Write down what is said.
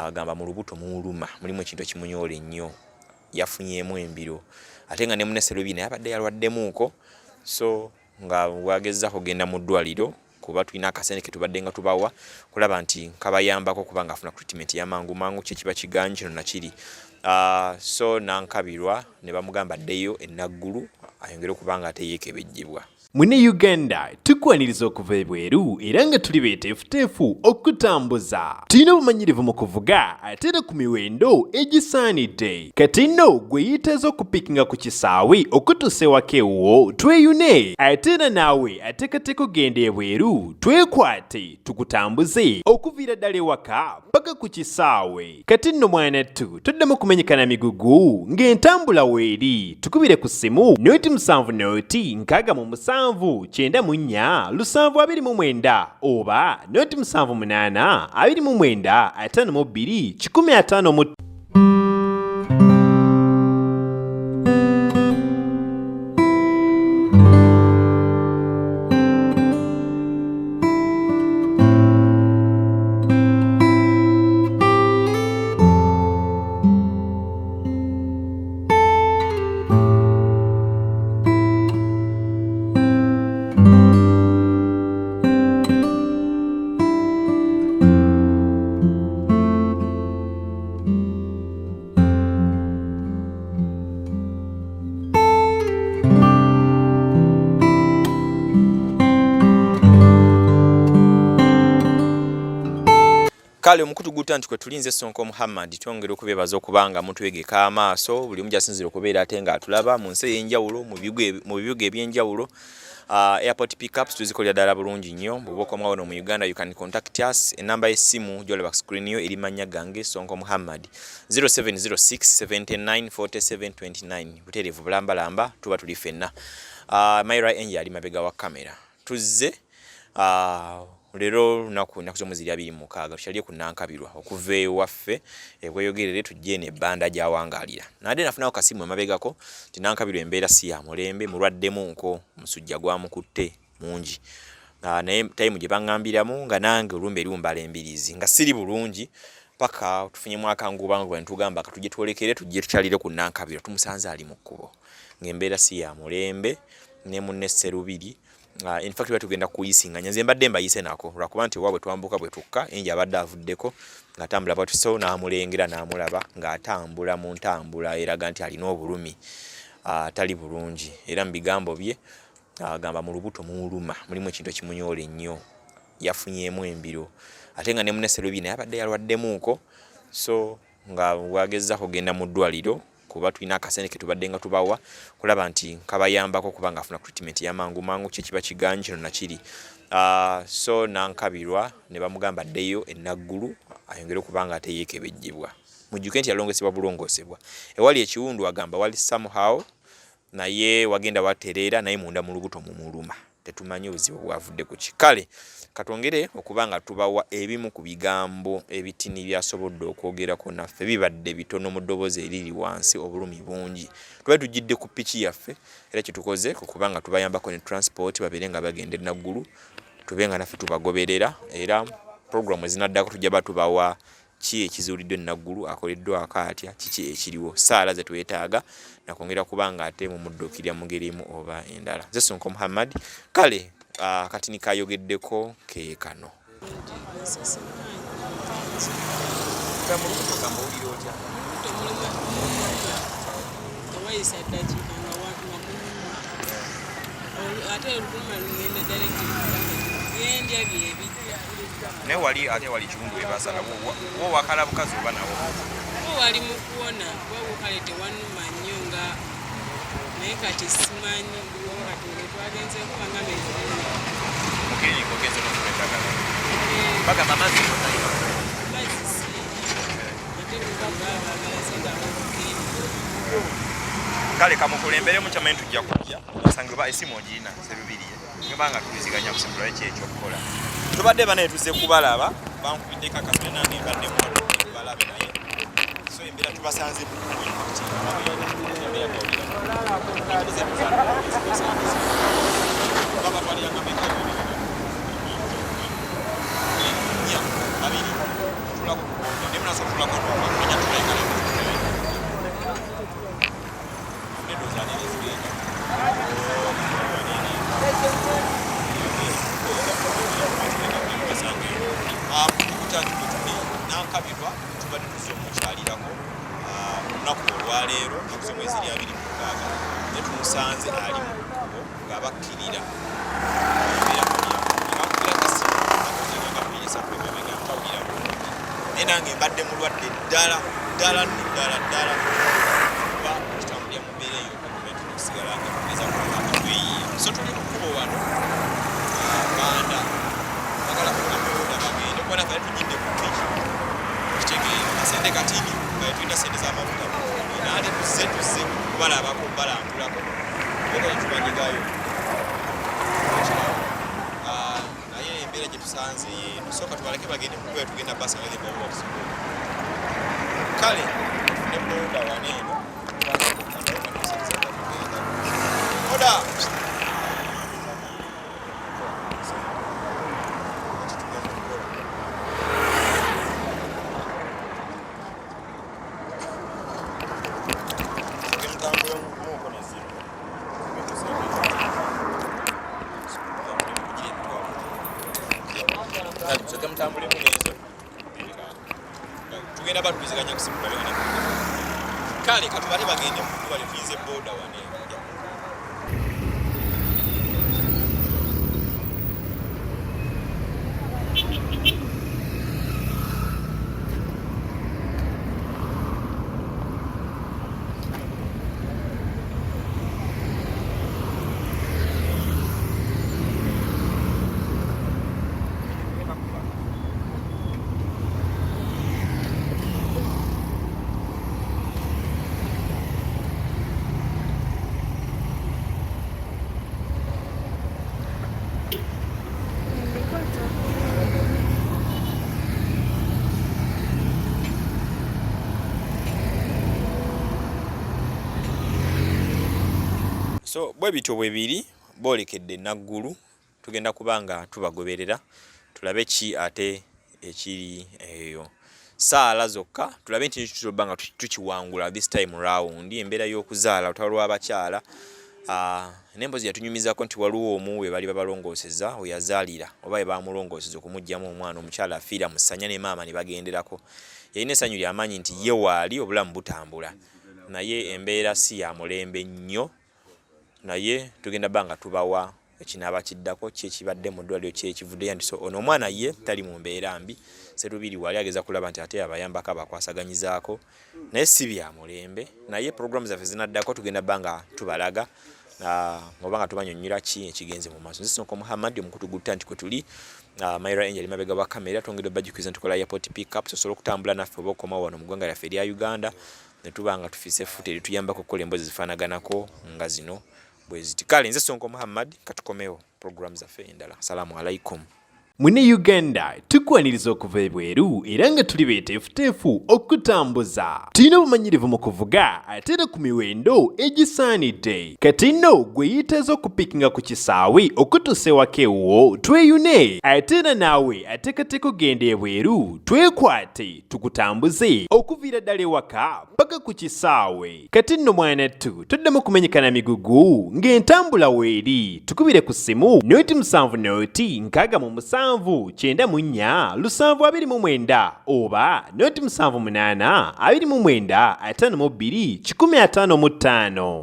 agamba mu lubuto muuluma mulimu ekintu ekimunyoola ennyo yafunyeemu embiro ate nga ne munneserubiri naye abadde yalwaddemuuko so nga bwagezza kugenda mu ddwaliro kuba tulina akasente ke tubadde nga tubawa kulaba nti kabayambako kuba nga afuna treatment y'amangu mangu kye kiba kiganyi kino nakiri so Nankabilwa ne bamugamba addeyo ennaggulu ayongere okuba nga ate yeekebejjebwa. Mune Uganda tukwaniriza okuva ebweru era nga tuli beeteefuteefu okutambuza. Tulina obumanyirivu mu kuvuga ate era ku miwendo egisaanidde. Kati nno gwe yeetaaza okupikinga ku kisaawe okutuusa ewaka ewuwo tweyune ate era naawe ateekateeka okugenda ebweru twekwate tukutambuze okuviira ddala ewaka paka ku kisaawe. Kati nno mwanattu toddamu kumenyekana migugu ng'entambula weeri tukubire ku ssimu noti 7 noti 6 94 729 oba noti 78 29 52 150. Kale omukutu gutanti kwe tulinze Sonko Muhammad twongera okubebaza okubanga mutwegeka amaaso buli omu asinzira okubeera ate nga atulaba mu nsi ey'enjawulo mu bibuga eby'enjawulo. Airport pickups tuzikolera ddala bulungi nnyo bw'oba wano mu Uganda you can contact us. Enamba y'essimu gy'olaba ku screen yo eri mannya gange Sonko Muhammad 0706 79 47 29 butereevu bulambalamba tuba tuli ffenna. Mayra Enye ali mabega wa kamera tuzze lero naku z'omwezi 26 tukyaliye ku Nankabilwa okuva ewaffe ebweyogerere tujje n'ebbanda gy'awangaalira nadde nafunawo kasimu emabegako ti Nankabilwa embeera si ya mulembe mulwaddemuuko musujja gwamukutte mungi naye tayimu gye baŋŋambiramu nga nange olumbe eriwumbala embirizi nga siri bulungi paka tufunyemu akanguba bwe ntugamba katujje twolekere tujje tukyalire ku Nankabilwa tumusanze ali mu kkubo ng'embeera si ya mulembe ne munneserubiri. In fact tugenda kuyisinga nze mbadde mbayise nako lwakuba nti waabwe twambuka bwe tukka enje abadde avuddeko ng'atambula bwatu so n'amulengera n'amulaba ng'atambula mu ntambula eraga nti alina obulumi tali bulungi era mu bigambo bye agamba mu lubuto muuluma mulimu ekintu ekimunyoola ennyo yafunyeemu embiro ate nga ne munneserubiri naye abadde yalwaddemuuko so nga bwagezza kugenda mu ddwaliro kuba tulina akasente ke tubadde nga tubawa kulaba nti kabayambako kuba nga afuna treatment y'amangu mangu kye kiba kiganyi kino nakiri. So Nankabilwa ne bamugamba addeyo ennaggulu ayongere okuba nga ate yeekebejjebwa mujjuke nti yalongoosebwa bulongoosebwa ewali ekiwundu agamba wali somehow naye wagenda watereera naye munda mu lubuto mumuluma tetumanyi obuzibu bwavudde ku kikale katwongere okuba nga tubawa ebimu ku bigambo ebitini byasobodde okwogerako naffe bibadde bitono mu ddoboozi eriri wansi obulumi bungi tuba tujjidde ku piki yaffe era kitukoze okuba nga tubayambako ne transport babeere nga bagenda naggulu tube nga naffe tubagoberera era programu ezinaddako tujja batubawa ki ekizuuliddwe naggulu akoleddwa akatya kiki ekiriwo saala ze twetaaga nakwongera kuba nga ate mu muddukirya mu ngeri emu oba endala. Nze Sonko Muhammad kale kati nikayogeddeko ke kano ne wali ate wali kiwundu ebasala wo wakala bukazi oba nawo wali mu kuwona wawukale tewannuma nnyo nga naye kati simanyi nga twagenzeeko bangamezi mukiri kogenze nokuletagala bagamba amazzi mazzi ate bubabaabaagalazendawo kale kamukulemberemu kyamanyi tujja kujja basange ba esimu ogirina serubiriye ngebanga tuliziganya kusembula ekyekyo okukola tubadde banaye tuzze kubalaba bankubiddeko akasule nange mbadde mubalabe naye so embeera tubasanze Nankabilwa tubadde tuzze omukyalirako olunaku olwaleero nakuze mwezi 26 ne tumusanze ali mu kkubo ng'abakkirira naye nange mbadde mulwadde ddala kuba kitambulira mu mbeera eyo gavumenti n'okusigala nga tugeza kubaaka tweyiya so tuli mu kkubo wano banda bagala kunamuda bagende kuba nafe tujjidde ku piki kitegeera asente katini nga tulina sente z'amafuta naate tuzze kubalabako balambulako oga tetubanyigayo naye embeera gye tusanze yeeno sooka tubaleke bagende mukubeera tugenda basa nga thebawuwa obusobola kale tufune boda waneeno oda mutambulemu nezo tugenda batuliziganya kusimula byona kale katubale bagende mukubale tuyize boda wane so bwe bityo bwe biri boolekedde naggulu tugenda kubanga tubagoberera tulabe ki ate ekiri eyo saala zokka tulabe nti tutobanga tukiwangula this time round embeera y'okuzaala lutalo lw'abakyala nembozi yatunyumizako nti waliwo omu we bali babalongooseza we yazaalira oba we bamulongooseza okumugyamu omwana omukyala afiira mu ssanya ne maama ne bagenderako yalina essanyu ly'amanyi nti ye waali obulamu butambula naye embeera si ya mulembe nnyo naye tugenda banga tubawa ekinaaba kiddako kyekibadde mu ddwaliro kyekivuddeyo nti so ono omwana ye tali mu mbeera mbi Serubiri wali ageza kulaba nti ate abayambako abakwasaganyizaako naye si bya mulembe naye programu zaffe zinaddako tugenda banga tubalaga ngoba nga tubanyonnyola ki ekigenze mu maaso nze Sonko Muhammad omukutu gutta nti kwe tuli Mayra Angel mabega wa kamera tongedde bajukiza ntukola airport pick up sosobola okutambula naffe oba okoma wano mu ggwanga lyaffe erya Uganda ne tubanga tufise footage tuyambako okukola emboozi zifaanaganako nga zino bweziti kale nze Sonko Muhammad katukomewo programu zaffe endala assalamu alaikum. Mune Uganda tukwaniriza okuva ebweru era nga tuli beeteefuteefu okutambuza. Tulina obumanyirivu mu kuvuga ate era ku miwendo egisaanidde. Kati nno gwe yeetaaza okupikinga ku kisaawe okutuusa ewaka ewuwo tweyune ate era naawe ateekateeka ogenda ebweru twekwate tukutambuze okuviira ddala ewaka paka ku kisaawe. Kati nno mwanattu toddamu kumenyekana migugu ng'entambula weeri tukubire ku ssimu noti 7 noti 6 9 724 oba noti 78 29 52 155.